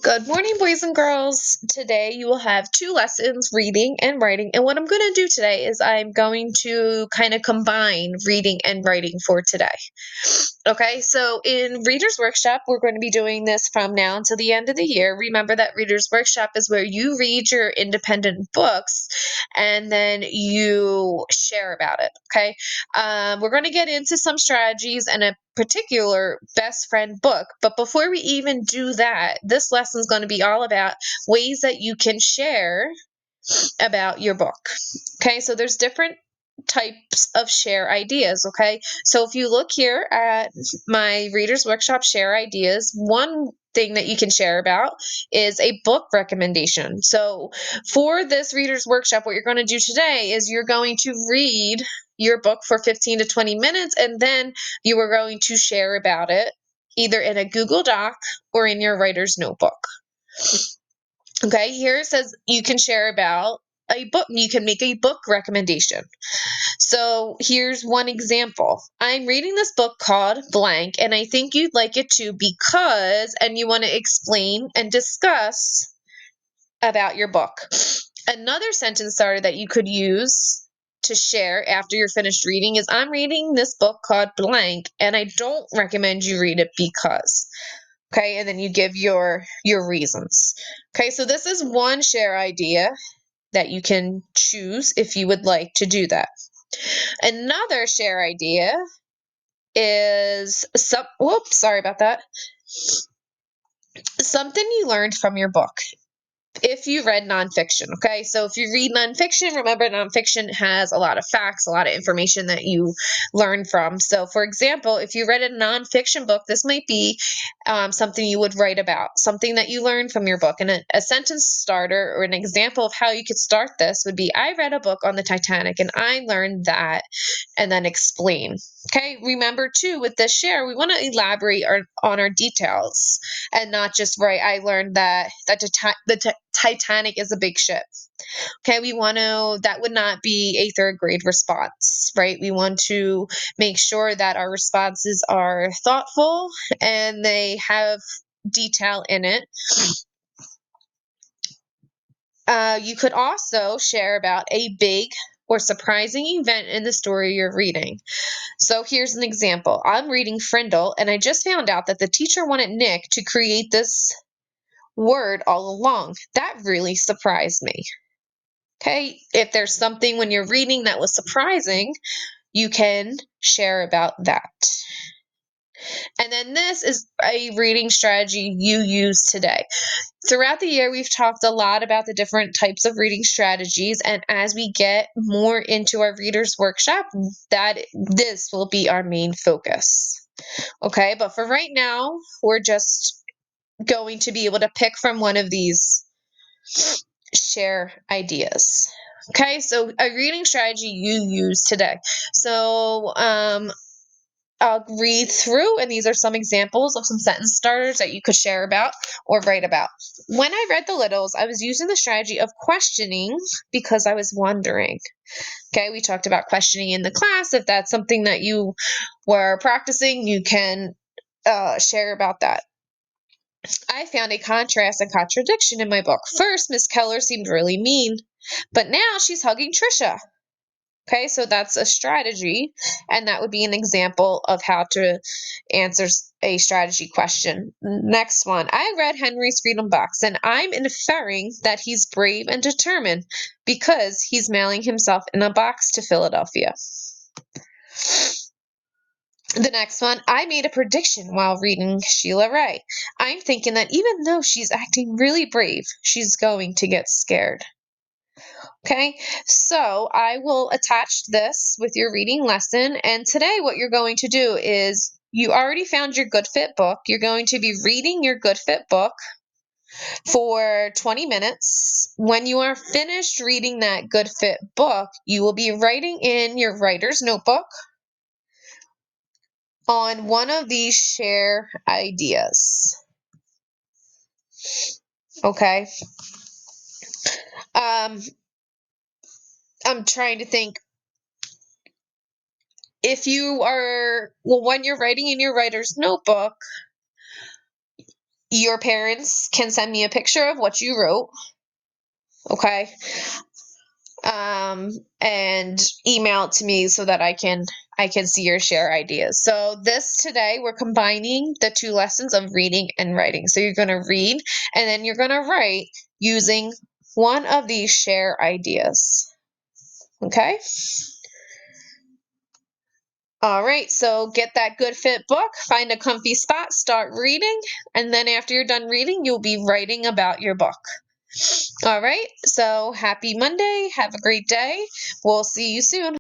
Good morning, boys and girls. Today you will have two lessons, reading and writing. And what I'm going to do today is I'm going to kind of combine reading and writing for today. Okay, so in Reader's Workshop, we're going to be doing this from now until the end of the year. Remember that Reader's Workshop is where you read your independent books and then you share about it. Okay, we're going to get into some strategies and a particular best friend book. But before we even do that, this lesson is going to be all about ways that you can share about your book. Okay, so there's different types of share ideas. Okay, so if you look here at my Reader's Workshop share ideas, one thing that you can share about is a book recommendation. So for this Reader's Workshop, what you're going to do today is you're going to read your book for 15 to 20 minutes, and then you are going to share about it either in a Google Doc or in your writer's notebook. Okay, here it says you can share about a book. You can make a book recommendation. So here's one example. I'm reading this book called blank, and I think you'd like it too because, and you want to explain and discuss about your book. Another sentence starter that you could use to share after you're finished reading is I'm reading this book called blank, and I don't recommend you read it because. Okay, and then you give your reasons. Okay, so this is one share idea that you can choose if you would like to do that. Another share idea is sorry about that. Something you learned from your book. If you read nonfiction, okay? So if you read nonfiction, remember nonfiction has a lot of facts, a lot of information that you learn from. So for example, if you read a nonfiction book, this might be something you would write about, something that you learned from your book. And a sentence starter or an example of how you could start this would be, I read a book on the Titanic and I learned that, and then explain. Okay, remember too, with this share, we want to elaborate on our details and not just write, I learned that the Titanic is a big ship. Okay, we want to, that would not be a third grade response, right? We want to make sure that our responses are thoughtful and they have detail in it. You could also share about a big or surprising event in the story you're reading. So here's an example. I'm reading Frindle, and I just found out that the teacher wanted Nick to create this word all along. That really surprised me. Okay, if there's something when you're reading that was surprising, you can share about that. And then this is a reading strategy you use today. Throughout the year, we've talked a lot about the different types of reading strategies, and as we get more into our Reader's Workshop, this will be our main focus. Okay, but for right now, we're just going to be able to pick from one of these share ideas. Okay, so a reading strategy you use today. So I'll read through, and these are some examples of some sentence starters that you could share about or write about. When I read The Littles, I was using the strategy of questioning because I was wondering. Okay, we talked about questioning in the class. If that's something that you were practicing, you can share about that. I found a contrast and contradiction in my book. First, Miss Keller seemed really mean, but now she's hugging Trisha. Okay, so that's a strategy, and that would be an example of how to answer a strategy question. Next one. I read Henry's Freedom Box, and I'm inferring that he's brave and determined because he's mailing himself in a box to Philadelphia. The next one, I made a prediction while reading Sheila Ray. I'm thinking that even though she's acting really brave, she's going to get scared. Okay, so I will attach this with your reading lesson. And today, what you're going to do is you already found your good fit book. You're going to be reading your good fit book for 20 minutes. When you are finished reading that good fit book, you will be writing in your writer's notebook on one of these share ideas. Okay. I'm trying to think. If you are, well, when you're writing in your writer's notebook, Your parents can send me a picture of what you wrote, okay? And email it to me so that I can see or share ideas. So this today we're combining the two lessons of reading and writing. So you're going to read and then you're going to write using one of these share ideas. Okay? All right, so get that good fit book, find a comfy spot, start reading, and then after you're done reading, you'll be writing about your book. All right, so happy Monday. Have a great day. We'll see you soon.